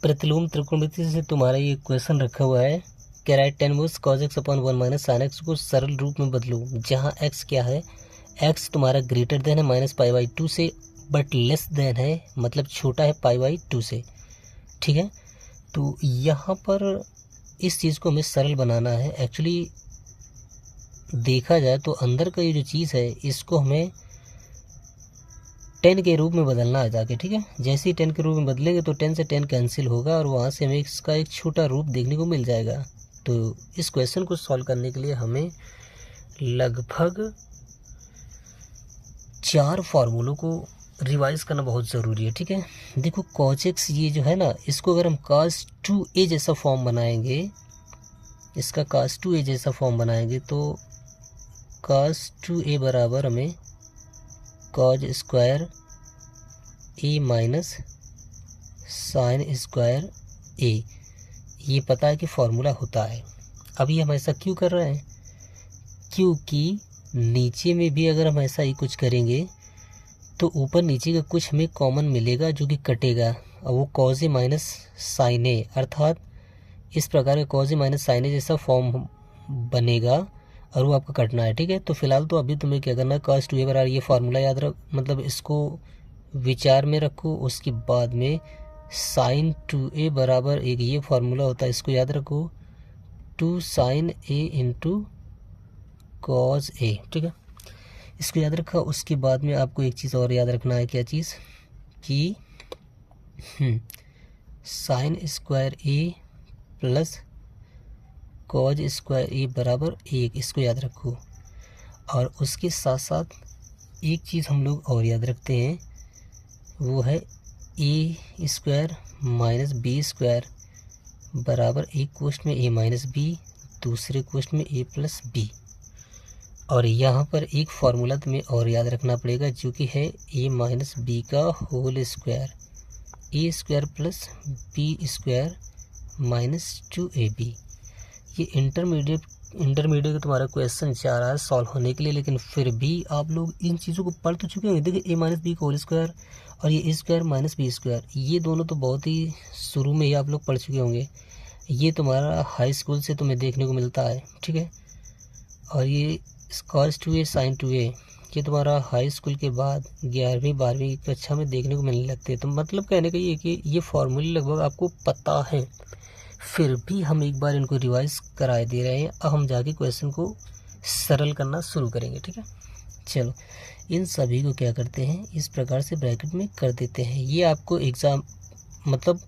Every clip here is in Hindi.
प्रतिलोम त्रिकोणमिति से तुम्हारा ये क्वेश्चन रखा हुआ है कि right tan inverse cos x upon 1 minus sine x को सरल रूप में बदलो, जहाँ x क्या है, x तुम्हारा ग्रेटर देन है माइनस पाई बाई 2 से, बट लेस देन है मतलब छोटा है पाई बाई 2 से। ठीक है, तो यहाँ पर इस चीज़ को हमें सरल बनाना है। एक्चुअली देखा जाए तो अंदर का ये जो चीज़ है इसको हमें 10 के रूप में बदलना है जाके। ठीक है, जैसे ही 10 के रूप में बदलेंगे तो 10 से 10 कैंसिल होगा और वहाँ से हमें इसका एक छोटा रूप देखने को मिल जाएगा। तो इस क्वेश्चन को सॉल्व करने के लिए हमें लगभग 4 फार्मूलों को रिवाइज करना बहुत ज़रूरी है। ठीक है, देखो cos x ये जो है ना, इसको अगर हम cos 2a जैसा फॉर्म बनाएंगे, इसका cos 2a जैसा फॉर्म बनाएंगे तो cos 2a बराबर हमें cos square a minus sine square a, ये पता है कि फॉर्मूला होता है। अभी हम ऐसा क्यों कर रहे हैं, क्योंकि नीचे में भी अगर हम ऐसा ही कुछ करेंगे तो ऊपर नीचे का कुछ हमें कॉमन मिलेगा जो कि कटेगा, और वो cos a minus sine a, अर्थात इस प्रकार का cos a minus sine a जैसा फॉर्म बनेगा और वो आपको कटना है। ठीक है, तो फिलहाल तो अभी तुम्हें क्या करना है, cos 2a बराबर ये फार्मूला याद रख, मतलब इसको विचार में रखो। उसके बाद में साइन 2a बराबर एक ये फार्मूला होता है, इसको याद रखो, 2 sine a into cos a। ठीक है, इसको याद रखा। उसके बाद में आपको एक चीज़ और याद रखना है, क्या चीज़, कि sine square a plus cos square a बराबर 1, इसको याद रखो। और उसके साथ साथ एक चीज़ हम लोग और याद रखते हैं, वो है a square minus B square बराबर एक क्वेश्चन में a माइनस बी, दूसरे क्वेश्चन में a प्लस बी। और यहाँ पर एक फार्मूला तुम्हें और याद रखना पड़ेगा जो कि है a माइनस बी का whole square, a square plus B square minus 2ab। ये इंटरमीडिएट का तुम्हारा क्वेश्चन चाह रहा है सॉल्व होने के लिए, लेकिन फिर भी आप लोग इन चीज़ों को पढ़ तो चुके होंगे। देखिए a माइनस बी का होल स्क्वायर और ये a square minus B square, ये दोनों तो बहुत ही शुरू में ही आप लोग पढ़ चुके होंगे। ये तुम्हारा हाई स्कूल से तुम्हें देखने को मिलता है। ठीक है, और ये cos 2a sin 2a ये तुम्हारा हाई स्कूल के बाद 11वीं 12वीं कक्षा में देखने को मिलने लगते हैं। तो मतलब कहने का ये कि ये फॉर्मूले लगभग आपको पता है, फिर भी हम एक बार इनको रिवाइज कराए दे रहे हैं। अब हम जाके क्वेश्चन को सरल करना शुरू करेंगे। ठीक है, चलो इन सभी को क्या करते हैं, इस प्रकार से ब्रैकेट में कर देते हैं। ये आपको एग्ज़ाम मतलब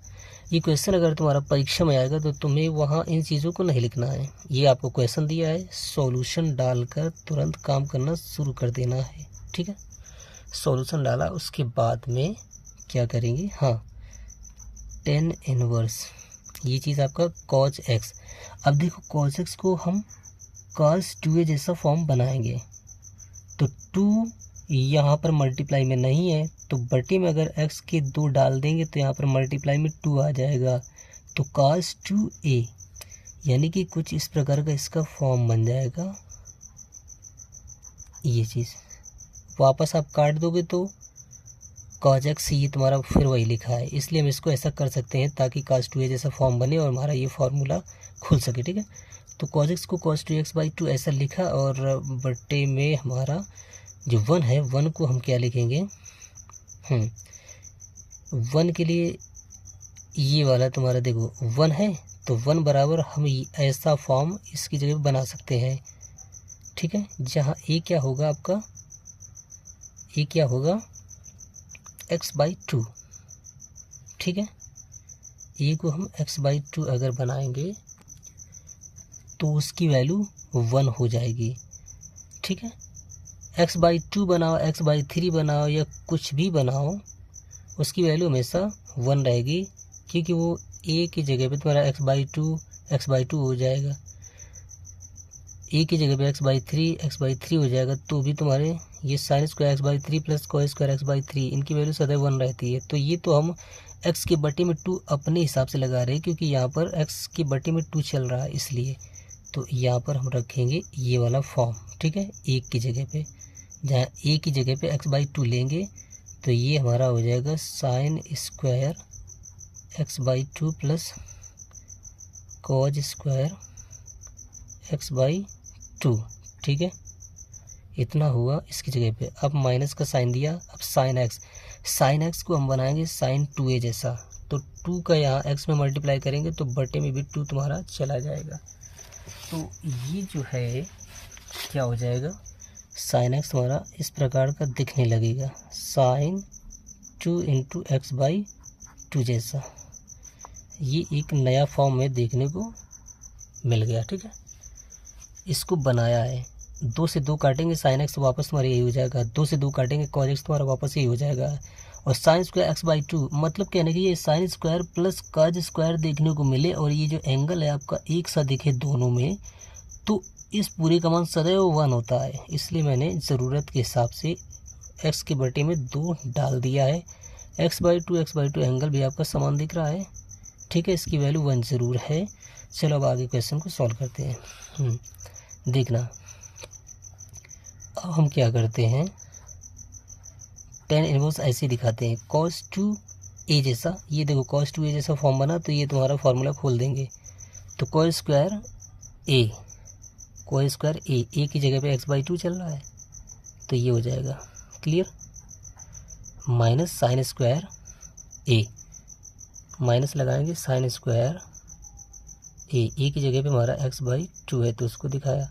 ये क्वेश्चन अगर तुम्हारा परीक्षा में आएगा तो तुम्हें वहाँ इन चीज़ों को नहीं लिखना है। ये आपको क्वेश्चन दिया है, सॉल्यूशन डालकर तुरंत काम करना शुरू कर देना है। ठीक है, सॉल्यूशन डाला, उसके बाद में क्या करेंगे, हाँ, टेन इनवर्स, ये चीज़ आपका cos x। अब देखो cos x को हम cos 2a जैसा फॉर्म बनाएंगे तो 2 यहाँ पर मल्टीप्लाई में नहीं है, तो बटे में अगर x के 2 डाल देंगे तो यहाँ पर मल्टीप्लाई में 2 आ जाएगा, तो cos 2a यानी कि कुछ इस प्रकार का इसका फॉर्म बन जाएगा। ये चीज़ वापस आप काट दोगे तो cos x ये तुम्हारा फिर वही लिखा है, इसलिए हम इसको ऐसा कर सकते हैं ताकि cos 2a जैसा फॉर्म बने और हमारा ये फार्मूला खुल सके। ठीक है, तो cos x को cos 2x/2 ऐसा लिखा, और बटे में हमारा जो 1 है, 1 को हम क्या लिखेंगे, 1 के लिए ये वाला तुम्हारा देखो 1 है, तो 1 बराबर हम ऐसा फॉर्म इसकी जगह बना सकते हैं। ठीक है, जहाँ a क्या होगा आपका, a क्या होगा x/2। ठीक है, a को हम x/2 अगर बनाएंगे तो उसकी वैल्यू 1 हो जाएगी। ठीक है, x/2 बनाओ, x/3 बनाओ या कुछ भी बनाओ, उसकी वैल्यू हमेशा 1 रहेगी, क्योंकि वो a की जगह पे तुम्हारा x/2 हो जाएगा, a की जगह पे x/3 हो जाएगा, तो भी तुम्हारे ये sine square x/3 plus cos square x/3 इनकी वैल्यू सदैव 1 रहती है। तो ये तो हम x के बटे में 2 अपने हिसाब से लगा रहे हैं, क्योंकि यहाँ पर x के बटे में 2 चल रहा है, इसलिए तो यहाँ पर हम रखेंगे ये वाला फॉर्म। ठीक है, 1 की जगह पे, जहाँ a की जगह पे x/2 लेंगे तो ये हमारा हो जाएगा sine square x/2 plus cos square x/2, ठीक है। इतना हुआ इसकी जगह पे। अब माइनस का साइन दिया, अब साइन एक्स को हम बनाएंगे साइन 2a जैसा। तो 2 का यहाँ x में मल्टीप्लाई करेंगे तो बटे में भी 2 तुम्हारा चला जाएगा। तो ये जो है क्या हो जाएगा, साइन एक्स तुम्हारा इस प्रकार का दिखने लगेगा, साइन 2 इंटू x/2 जैसा। ये एक नया फॉर्म में देखने को मिल गया, ठीक है। इसको बनाया है, 2 से 2 काटेंगे साइन एक्स वापस तुम्हारा यही हो जाएगा, 2 से 2 काटेंगे कॉज एक्स तुम्हारा वापस यही हो जाएगा। और साइन स्क्वायर x/2 मतलब कहने की ये sine square plus cos square देखने को मिले और ये जो एंगल है आपका एक सा दिखे दोनों में, तो इस पूरे का मान सदैव 1 होता है। इसलिए मैंने ज़रूरत के हिसाब से x के बटे में 2 डाल दिया है। x/2 एंगल भी आपका समान दिख रहा है, ठीक है। इसकी वैल्यू 1 ज़रूर है। चलो अब आगे क्वेश्चन को सॉल्व करते हैं। देखना अब हम क्या करते हैं, tan इनवर्स ऐसे दिखाते हैं, cos 2a जैसा। ये देखो cos 2a जैसा फॉर्म बना, तो ये तुम्हारा फार्मूला खोल देंगे। तो cos स्क्वायर a की जगह पे x/2 चल रहा है, तो ये हो जाएगा clear. Minus sine square a, minus लगाएंगे साइन स्क्वायर a की जगह पे हमारा x/2 है तो उसको दिखाया,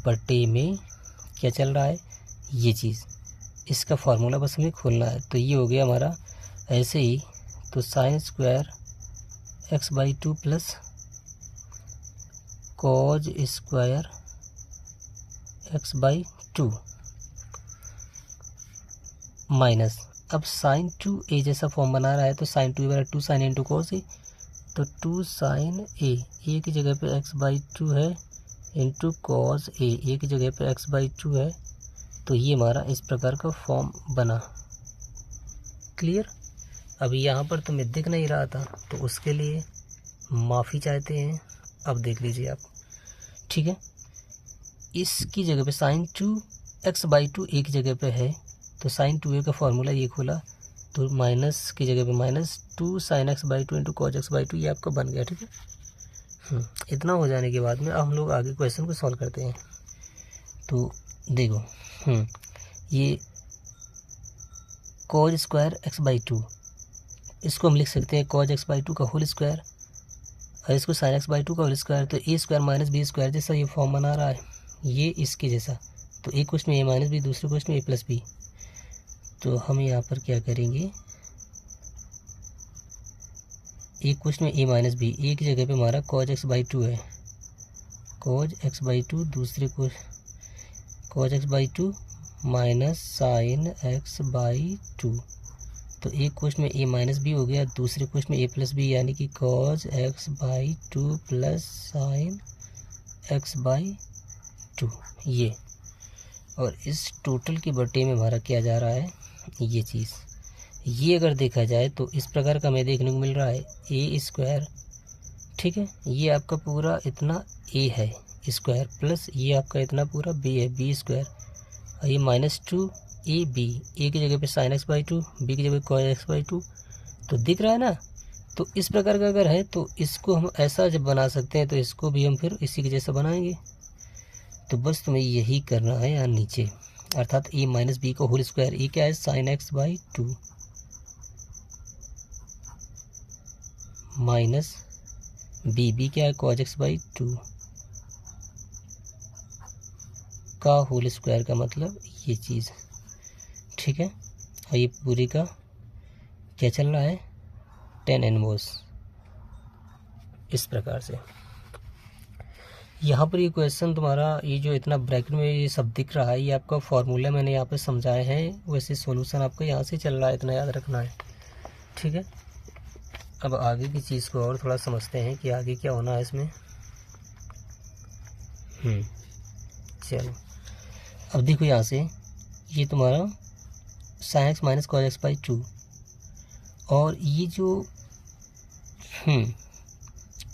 बटे में क्या चल रहा है ये चीज़। इसका फार्मूला बस हमें खोलना है। तो ये हो गया हमारा ऐसे ही, तो sine square x/2 plus cos square x/2 minus, अब साइन 2a जैसा फॉर्म बना रहा है, तो sign 2 sine into cos A, तो 2 साइन a की जगह पे x/2 है इंटू कॉस ए की जगह पे x/2 है। तो ये हमारा इस प्रकार का फॉर्म बना, क्लियर। अभी यहाँ पर तुम्हें दिख नहीं रहा था तो उसके लिए माफ़ी चाहते हैं। अब देख लीजिए आप, ठीक है। इसकी जगह पे साइन 2x/2 a की जगह पे है, तो साइन 2a का फॉर्मूला ये खोला, तो माइनस की जगह पे minus 2 sign x/2 into cos x/2, ये आपका बन गया, ठीक है। इतना हो जाने के बाद में अब हम लोग आगे क्वेश्चन को सॉल्व करते हैं। तो देखो ये कॉज स्क्वायर x/2, इसको हम लिख सकते हैं कॉज x/2 का होल स्क्वायर, और इसको साइन x/2 का होल स्क्वायर। तो a square minus b square जैसा ये फॉर्म बना रहा है, ये इसके जैसा। तो एक क्वेश्चन में a माइनस बी, दूसरे क्वेश्चन में a प्लस बी। तो हम यहाँ पर क्या करेंगे, एक क्वेश्चन में a माइनस बी, a की जगह पे हमारा कॉज x/2 है, कॉज x/2, दूसरे को cause x/2 minus sign x/2। तो एक क्वेश्चन में a माइनस बी हो गया, दूसरे क्वेश्चन में a प्लस बी, यानी कि cause x/2 plus sign x/2 ये। और इस टोटल के बटे में हमारा क्या जा रहा है ये चीज़। ये अगर देखा जाए तो इस प्रकार का हमें देखने को मिल रहा है a स्क्वायर, ठीक है। ये आपका पूरा इतना a है स्क्वायर, प्लस ये आपका इतना पूरा b है b स्क्वायर, और ये माइनस 2ab, a की जगह पे साइन x/2, b की जगह पे कॉस x/2। तो दिख रहा है ना। तो इस प्रकार का अगर है तो इसको हम ऐसा जब बना सकते हैं, तो इसको भी हम फिर इसी के जैसा बनाएंगे। तो बस तुम्हें यही करना है यहाँ नीचे, अर्थात a माइनस बी का होल स्क्वायर। ये क्या है साइन x/2 माइनस बी क्या है कॉज x/2 का होल स्क्वायर का मतलब ये चीज़, ठीक है। और ये पूरी का क्या चल रहा है tan इनवर्स, इस प्रकार से। यहाँ पर ये क्वेश्चन तुम्हारा ये जो इतना ब्रैकेट में ये सब दिख रहा है, ये आपका फॉर्मूला मैंने यहाँ पे समझाए हैं, वैसे सॉल्यूशन आपका यहाँ से चल रहा है, इतना याद रखना है, ठीक है। अब आगे की चीज़ को और थोड़ा समझते हैं कि आगे क्या होना है इसमें। चलो अब देखो यहाँ से ये तुम्हारा sine x minus cos x/2, और ये जो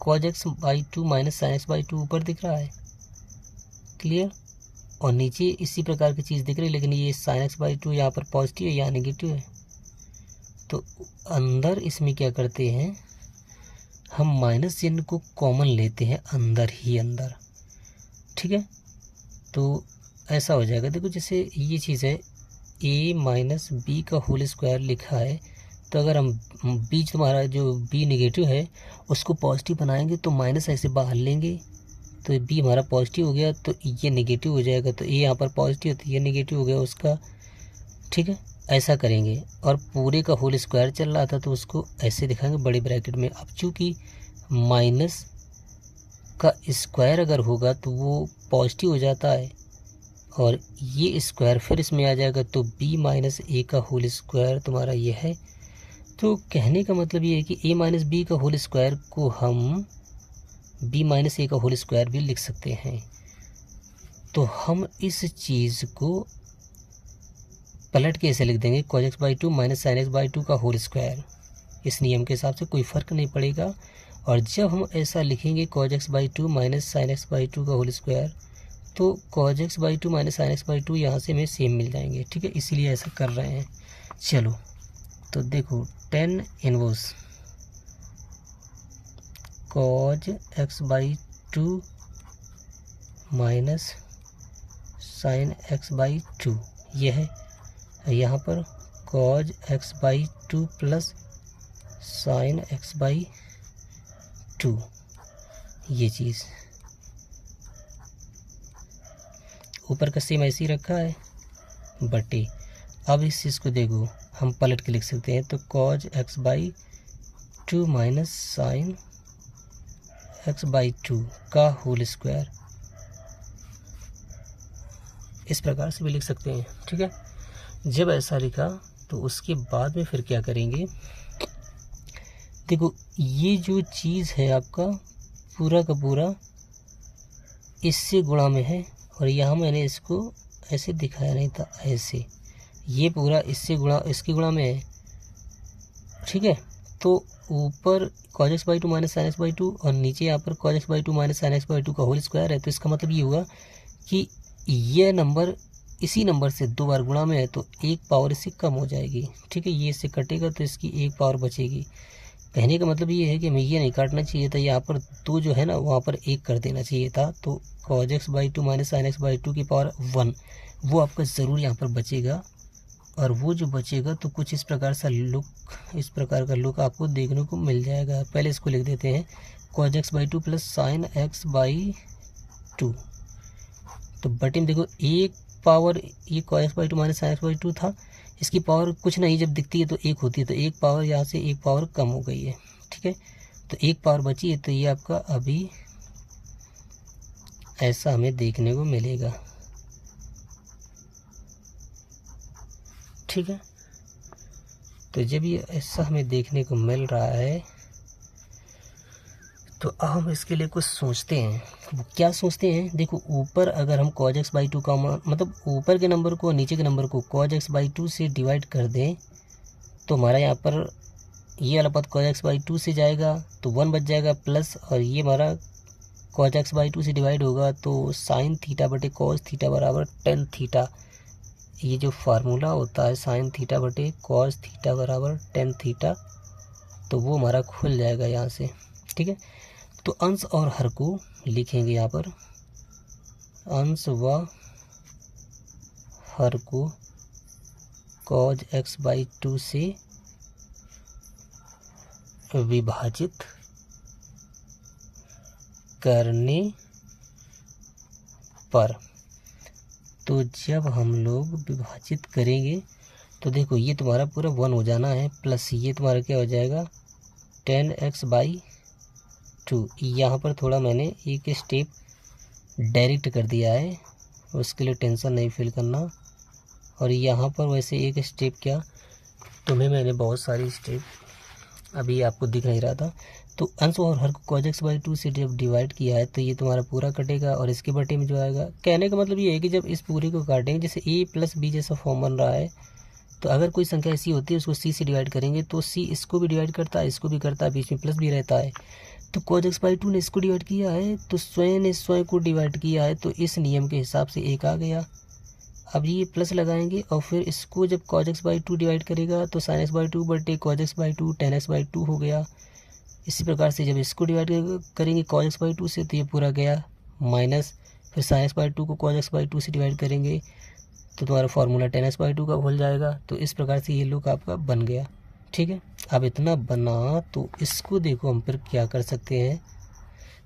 cause x/2 minus sign x/2 ऊपर दिख रहा है, क्लियर। और नीचे इसी प्रकार की चीज़ दिख रही है, लेकिन ये साइन x/2 यहाँ पर पॉजिटिव है, यहाँ नेगेटिव है। तो अंदर इसमें क्या करते हैं, हम माइनस चिन्ह को कॉमन लेते हैं अंदर ही अंदर, ठीक है। तो ऐसा हो जाएगा, देखो जैसे ये चीज़ है a माइनस बी का होल स्क्वायर लिखा है, तो अगर हम बीच तुम्हारा जो b नेगेटिव है उसको पॉजिटिव बनाएंगे तो माइनस ऐसे बाहर लेंगे, तो b हमारा पॉजिटिव हो गया तो ये नेगेटिव हो जाएगा, तो a यहाँ पर पॉजिटिव तो ये नेगेटिव हो गया उसका, ठीक है। ऐसा करेंगे। और पूरे का होल स्क्वायर चल रहा था तो उसको ऐसे दिखाएंगे बड़े ब्रैकेट में। अब चूँकि माइनस का स्क्वायर अगर होगा तो वो पॉजिटिव हो जाता है और ये स्क्वायर फिर इसमें आ जाएगा, तो b माइनस ए का होल स्क्वायर तुम्हारा ये है। तो कहने का मतलब ये है कि a माइनस बी का होल स्क्वायर को हम b माइनस ए का होल स्क्वायर भी लिख सकते हैं। तो हम इस चीज़ को पलट के ऐसे लिख देंगे cos x by 2 minus sin x by 2 का होल स्क्वायर। इस नियम के हिसाब से कोई फ़र्क नहीं पड़ेगा। और जब हम ऐसा लिखेंगे cos x by 2 minus sin x by 2 का होल स्क्वायर, तो cos x by 2 minus sin x by 2 यहाँ से हमें सेम मिल जाएंगे, ठीक है। इसीलिए ऐसा कर रहे हैं। चलो तो देखो tan inverse cos x by 2 minus sin x by 2 ये है। यहाँ पर cos x by 2 plus sin x by 2 ये चीज़ ऊपर का सेम ऐसे ही रखा है बटे। अब इस चीज़ को देखो हम पलट के लिख सकते हैं, तो cos x by 2 minus sin x by 2 का होल स्क्वायर, इस प्रकार से भी लिख सकते हैं, ठीक है। जब ऐसा लिखा तो उसके बाद में फिर क्या करेंगे, देखो ये जो चीज़ है आपका पूरा का पूरा इससे गुणा में है, और यहाँ मैंने इसको ऐसे दिखाया नहीं था, ऐसे ये पूरा इससे गुणा इसके गुणा में है, ठीक है। तो ऊपर cos x by 2 minus sin x by 2 और नीचे यहाँ पर cos x by 2 minus sin x by 2 का होल स्क्वायर है। तो इसका मतलब ये हुआ कि ये नंबर इसी नंबर से 2 बार गुणा में है, तो एक पावर इससे कम हो जाएगी, ठीक है। ये इससे कटेगा तो इसकी एक पावर बचेगी। कहने का मतलब ये है कि हमें ये नहीं काटना चाहिए था, यहाँ पर 2 जो है ना वहाँ पर 1 कर देना चाहिए था। तो cos x by 2 minus sin x by 2 की पावर 1 वो आपका ज़रूर यहाँ पर बचेगा। और वो जो बचेगा तो कुछ इस प्रकार सा लुक, इस प्रकार का लुक आपको देखने को मिल जाएगा। पहले इसको लिख देते हैं cos x by 2 plus sin x by 2। तो बटे में देखो एक पावर ये cos x by 2 minus sin x by 2 था, इसकी पावर कुछ नहीं जब दिखती है तो 1 होती है, तो एक पावर यहाँ से एक पावर कम हो गई है, ठीक है। तो एक पावर बची है, तो ये आपका अभी ऐसा हमें देखने को मिलेगा, ठीक है। तो जब ये ऐसा हमें देखने को मिल रहा है तो अब हम इसके लिए कुछ सोचते हैं। वो क्या सोचते हैं, देखो ऊपर अगर हम cos x बाई 2 का मतलब ऊपर के नंबर को नीचे के नंबर को cos x बाई 2 से डिवाइड कर दें, तो हमारा यहाँ पर ये वाला पद cos x बाई 2 से जाएगा तो 1 बच जाएगा, प्लस और ये हमारा cos x बाई 2 से डिवाइड होगा तो sin थीटा बटे cos थीटा बराबर tan थीटा। ये जो फार्मूला होता है sin थीटा बटे cos थीटा बराबर tan थीटा, तो वो हमारा खुल जाएगा यहाँ से, ठीक है। तो अंश और हर को लिखेंगे यहाँ पर, अंश व हर को cos x बाई 2 से विभाजित करने पर। तो जब हम लोग विभाजित करेंगे तो देखो ये तुम्हारा पूरा 1 हो जाना है, प्लस ये तुम्हारा क्या हो जाएगा tan x बाई 2। यहाँ पर थोड़ा मैंने एक स्टेप डायरेक्ट कर दिया है, उसके लिए टेंशन नहीं फील करना। और यहाँ पर वैसे एक स्टेप क्या, तुम्हें मैंने बहुत सारी स्टेप अभी आपको दिख नहीं रहा था। तो अंश और हर को cos x बाई 2 से जब डिवाइड किया है तो ये तुम्हारा पूरा कटेगा, और इसके बटे में जो आएगा, कहने का मतलब ये है कि जब इस पूरे को काटेंगे, जैसे a प्लस b जैसा फॉर्म बन रहा है, तो अगर कोई संख्या ऐसी होती है उसको c से डिवाइड करेंगे तो c इसको भी डिवाइड करता है, इसको भी करता है, बीच में प्लस भी रहता है। तो cos x बाई 2 ने इसको डिवाइड किया है तो स्वयं ने स्वयं को डिवाइड किया है, तो इस नियम के हिसाब से एक आ गया। अब ये प्लस लगाएंगे और फिर इसको जब cos x बाई 2 डिवाइड करेगा तो sin x बाई 2 बटे cos x by 2 tan x by 2 हो गया। इसी प्रकार से जब इसको डिवाइड करेंगे cos x बाई 2 से तो ये पूरा गया माइनस, फिर sin x बाई 2 को cos x बाई 2 से डिवाइड करेंगे तो तुम्हारा फार्मूला tan x बाई 2 का हो जाएगा। तो इस प्रकार से ये लुक आपका बन गया। ठीक है, अब इतना बना तो इसको देखो हम फिर क्या कर सकते हैं।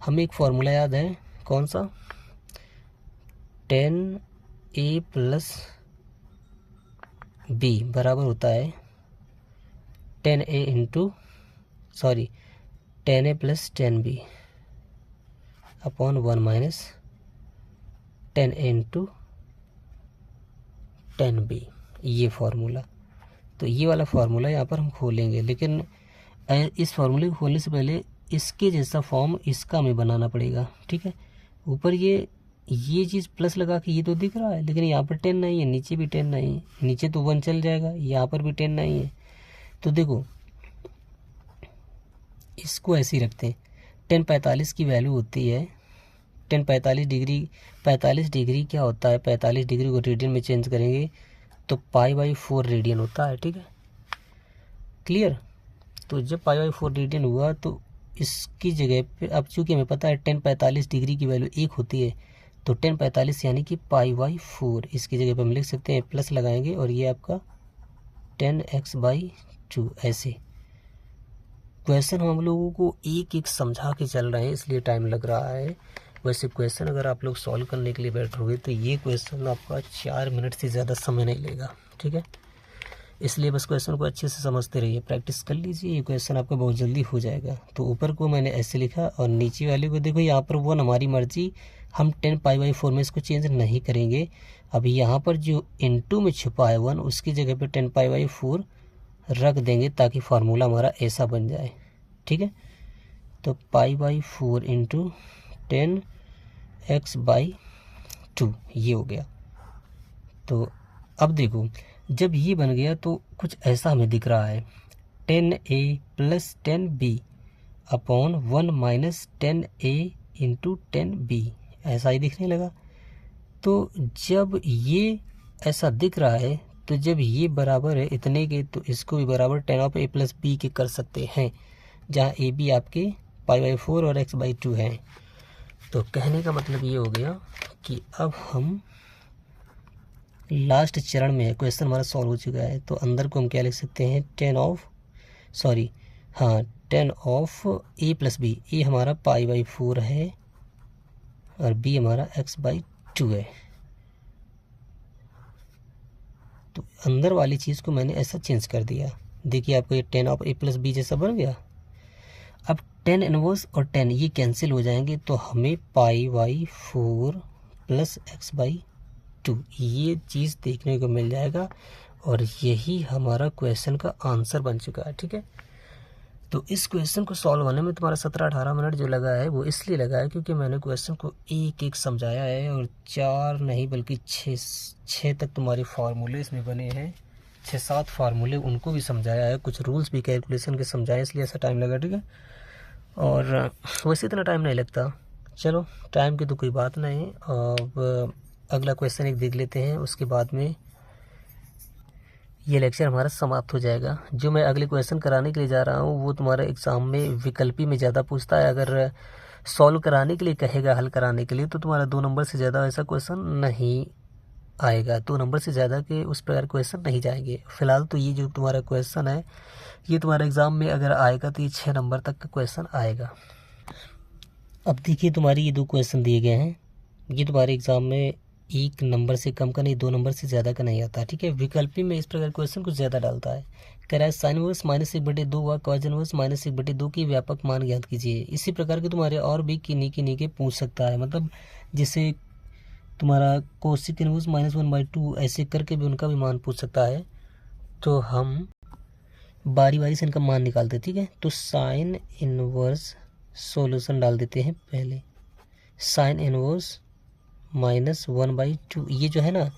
हमें एक फार्मूला याद है, कौन सा, tan a प्लस b बराबर होता है tan a plus tan b upon 1 minus tan a into tan b, ये फार्मूला। तो ये वाला फार्मूला यहाँ पर हम खोलेंगे, लेकिन इस फार्मूले को खोलने से पहले इसके जैसा फॉर्म इसका हमें बनाना पड़ेगा। ठीक है, ऊपर ये चीज़ प्लस लगा के ये तो दिख रहा है, लेकिन यहाँ पर 10 नहीं है, नीचे भी 10 नहीं है, नीचे तो 1 चल जाएगा, यहाँ पर भी 10 नहीं है। तो देखो इसको ऐसे ही रखते हैं, tan 45 की वैल्यू होती है, tan 45 डिग्री क्या होता है, 45 डिग्री को रेडियन में चेंज करेंगे तो π/4 रेडियन होता है। ठीक है, क्लियर। तो जब π/4 रेडियन हुआ तो इसकी जगह पे अब चूँकि हमें पता है tan 45 डिग्री की वैल्यू 1 होती है, तो tan 45 यानी कि π/4, इसकी जगह पे हम लिख सकते हैं, प्लस लगाएंगे और ये आपका tan x/2। ऐसे क्वेश्चन हम लोगों को एक एक समझा के चल रहे हैं, इसलिए टाइम लग रहा है। वैसे क्वेश्चन अगर आप लोग सॉल्व करने के लिए बैठोगे तो ये क्वेश्चन आपका 4 मिनट से ज़्यादा समय नहीं लेगा। ठीक है, इसलिए बस क्वेश्चन को अच्छे से समझते रहिए, प्रैक्टिस कर लीजिए, ये क्वेश्चन आपका बहुत जल्दी हो जाएगा। तो ऊपर को मैंने ऐसे लिखा और नीचे वाले को देखो, यहाँ पर 1 हमारी मर्जी, हम tan π/4 में इसको चेंज नहीं करेंगे। अब यहाँ पर जो इनटू में छुपा है 1, उसकी जगह पे tan π/4 रख देंगे ताकि फार्मूला हमारा ऐसा बन जाए। ठीक है, तो π/4 इंटू tan x/2 ये हो गया। तो अब देखो जब ये बन गया तो कुछ ऐसा हमें दिख रहा है, tan a plus tan b upon 1 minus tan a into tan b, ऐसा ही दिखने लगा। तो जब ये ऐसा दिख रहा है तो जब ये बराबर है इतने के, तो इसको भी बराबर tan of a plus b के कर सकते हैं, जहाँ a b आपके π/4 और x/2 हैं। तो कहने का मतलब ये हो गया कि अब हम लास्ट चरण में है, क्वेश्चन हमारा सॉल्व हो चुका है। तो अंदर को हम क्या लिख सकते हैं, tan of a plus b, a हमारा π/4 है और b हमारा x/2 है। तो अंदर वाली चीज़ को मैंने ऐसा चेंज कर दिया, देखिए आपको ये tan of a plus b जैसा बन गया। अब tan इनवर्स और tan ये कैंसिल हो जाएंगे, तो हमें π/4 प्लस x/2 ये चीज़ देखने को मिल जाएगा और यही हमारा क्वेश्चन का आंसर बन चुका है। ठीक है, तो इस क्वेश्चन को सॉल्व होने में तुम्हारा 17-18 मिनट जो लगा है वो इसलिए लगा है क्योंकि मैंने क्वेश्चन को एक एक समझाया है और 4 नहीं बल्कि 6 तक तुम्हारे फार्मूले इसमें बने हैं, 6-7 फार्मूले उनको भी समझाया है, कुछ रूल्स भी कैलकुलेशन के समझाए, इसलिए ऐसा टाइम लगा। ठीक है, और वैसे इतना टाइम नहीं लगता, चलो टाइम की तो कोई बात नहीं। अब अगला क्वेश्चन एक देख लेते हैं, उसके बाद में ये लेक्चर हमारा समाप्त हो जाएगा। जो मैं अगले क्वेश्चन कराने के लिए जा रहा हूँ वो तुम्हारा एग्ज़ाम में विकल्पी में ज़्यादा पूछता है। अगर सॉल्व कराने के लिए कहेगा, हल कराने के लिए, तो तुम्हारा 2 नंबर से ज़्यादा ऐसा क्वेश्चन नहीं आएगा, 2 नंबर से ज़्यादा के उस प्रकार क्वेश्चन नहीं जाएंगे। फ़िलहाल तो ये जो तुम्हारा क्वेश्चन है ये तुम्हारे एग्ज़ाम में अगर आएगा तो ये 6 नंबर तक का क्वेश्चन आएगा। अब देखिए तुम्हारी ये 2 क्वेश्चन दिए गए हैं, ये तुम्हारे एग्ज़ाम में 1 नंबर से कम का नहीं, 2 नंबर से ज़्यादा का नहीं आता। ठीक है, विकल्पी में इस प्रकार क्वेश्चन कुछ ज़्यादा डालता है। कह रहा है साइन इनवर्स -1/2 व कॉस इनवर्स -1/2 की व्यापक मान ज्ञात कीजिए। इसी प्रकार के तुम्हारे और भी किन्हीं के पूछ सकता है, मतलब जैसे तुम्हारा कोसिक इनवर्स -1/2 ऐसे करके भी उनका भी मान पूछ सकता है। तो हम बारी बारी से इनका मान निकालते हैं। ठीक है, तो साइन इनवर्स सॉल्यूशन डाल देते हैं पहले, साइन इनवर्स -1/2 ये जो है ना,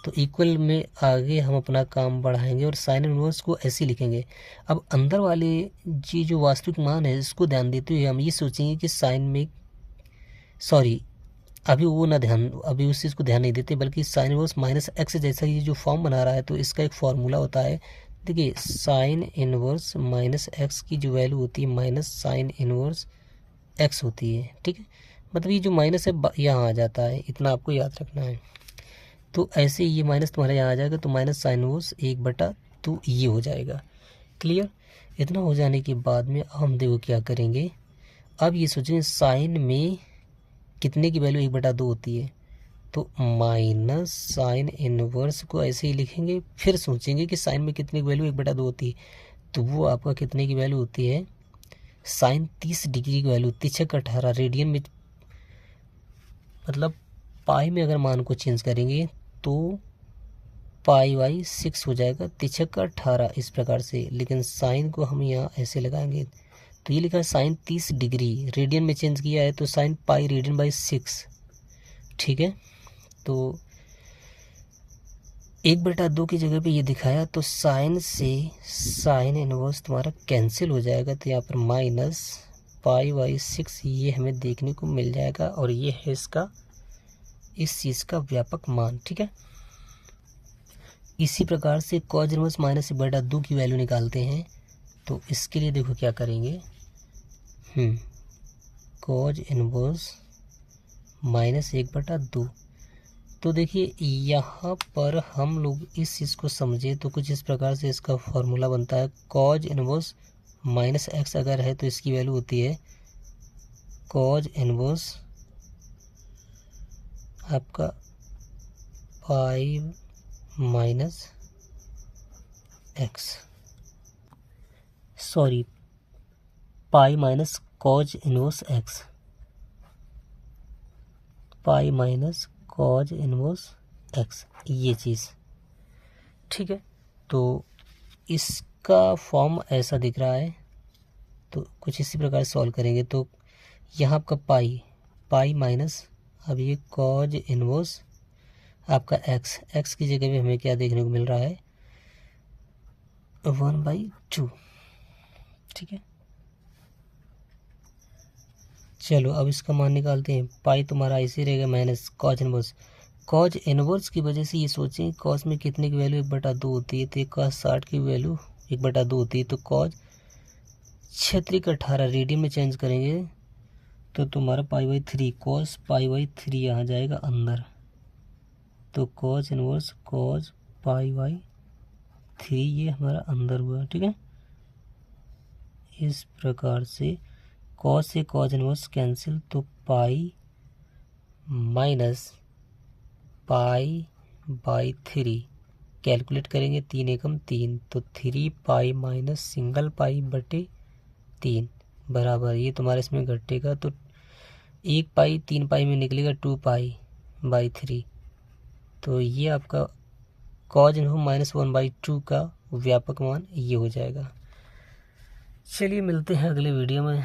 तो इक्वल में आगे हम अपना काम बढ़ाएंगे और साइन इनवर्स को ऐसे लिखेंगे। अब अंदर वाले जी जो वास्तविक मान है इसको ध्यान देते हुए हम ये सोचेंगे कि अभी उस चीज़ को ध्यान नहीं देते, बल्कि साइन इनवर्स माइनस एक्स जैसा ये जो फॉर्म बना रहा है तो इसका एक फॉर्मूला होता है। देखिए साइन इनवर्स माइनस एक्स की जो वैल्यू होती है माइनस साइन इनवर्स एक्स होती है। ठीक है, मतलब ये जो माइनस है यहाँ आ जाता है, इतना आपको याद रखना है। तो ऐसे ये माइनस तुम्हारे यहाँ आ जाएगा तो माइनस साइन इनवर्स 1/2 ये हो जाएगा। क्लियर? इतना हो जाने के बाद में हम देखो क्या करेंगे। अब ये सोचेंगे साइन में कितने की वैल्यू 1/2 होती है, तो माइनस साइन इनवर्स को ऐसे ही लिखेंगे। फिर सोचेंगे कि साइन में कितने की वैल्यू 1/2 होती है, तो वो आपका कितने की वैल्यू होती है, साइन 30 डिग्री की वैल्यू 3/18 रेडियन में, मतलब पाई में अगर मान को चेंज करेंगे तो π/6 हो जाएगा 3/18 इस प्रकार से। लेकिन साइन को हम यहाँ ऐसे लगाएंगे तो ये लिखा है साइन 30 डिग्री, रेडियन में चेंज किया है तो साइन पाई रेडियन बाई 6। ठीक है, तो 1/2 की जगह पे ये दिखाया तो साइन से साइन इनवर्स तुम्हारा कैंसिल हो जाएगा, तो यहाँ पर माइनस π/6 ये हमें देखने को मिल जाएगा, और ये है इसका इस चीज़ का व्यापक मान। ठीक है, इसी प्रकार से कॉज इनवर्स माइनस 1/2 की वैल्यू निकालते हैं। तो इसके लिए देखो क्या करेंगे, कॉज इनवर्स माइनस 1/2। तो देखिए यहाँ पर हम लोग इस चीज़ को समझे तो कुछ इस प्रकार से इसका फॉर्मूला बनता है। कॉज इनवर्स माइनस एक्स अगर है तो इसकी वैल्यू होती है कॉज इनवर्स आपका 5 minus x, sorry pi minus cos inverse x, pi minus cos inverse x ये चीज़। ठीक है, तो इसका फॉर्म ऐसा दिख रहा है, तो कुछ इसी प्रकार सॉल्व करेंगे। तो यहाँ आपका पाई माइनस अब ये कॉज इनवर्स आपका एक्स की जगह पे हमें क्या देखने को मिल रहा है 1/2। ठीक है, चलो अब इसका मान निकालते हैं। पाई तुम्हारा ऐसे रहेगा माइनस कॉज इनवर्स की वजह से ये सोचें कॉज में कितने की वैल्यू 1/2 होती है, तो कॉज 60 की वैल्यू 1/2 होती है, तो कॉज 6×18 रेडियन में चेंज करेंगे तो तुम्हारा π/3 कॉस π/3 यहाँ जाएगा अंदर, तो कॉज इनवर्स कॉज π/3 ये हमारा अंदर हुआ। ठीक है, इस प्रकार से कॉस से कॉज इनवर्स कैंसिल, तो पाई माइनस π/3 कैलकुलेट करेंगे 3 एकम 3, तो 3 माइनस सिंगल π/3 बराबर ये तुम्हारे इसमें घटेगा, तो 1 पाई 3 पाई में निकलेगा 2π/3, तो ये आपका कॉज इनवर्स -1/2 का व्यापक मान ये हो जाएगा। चलिए मिलते हैं अगले वीडियो में।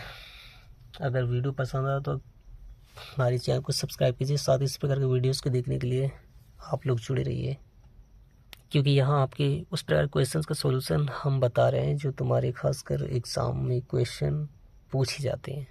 अगर वीडियो पसंद आया तो हमारे चैनल को सब्सक्राइब कीजिए, साथ ही इस प्रकार के वीडियोस को देखने के लिए आप लोग जुड़े रहिए, क्योंकि यहाँ आपके उस प्रकार क्वेश्चंस का सॉल्यूशन हम बता रहे हैं जो तुम्हारे खासकर एग्ज़ाम में क्वेश्चन पूछे जाते हैं।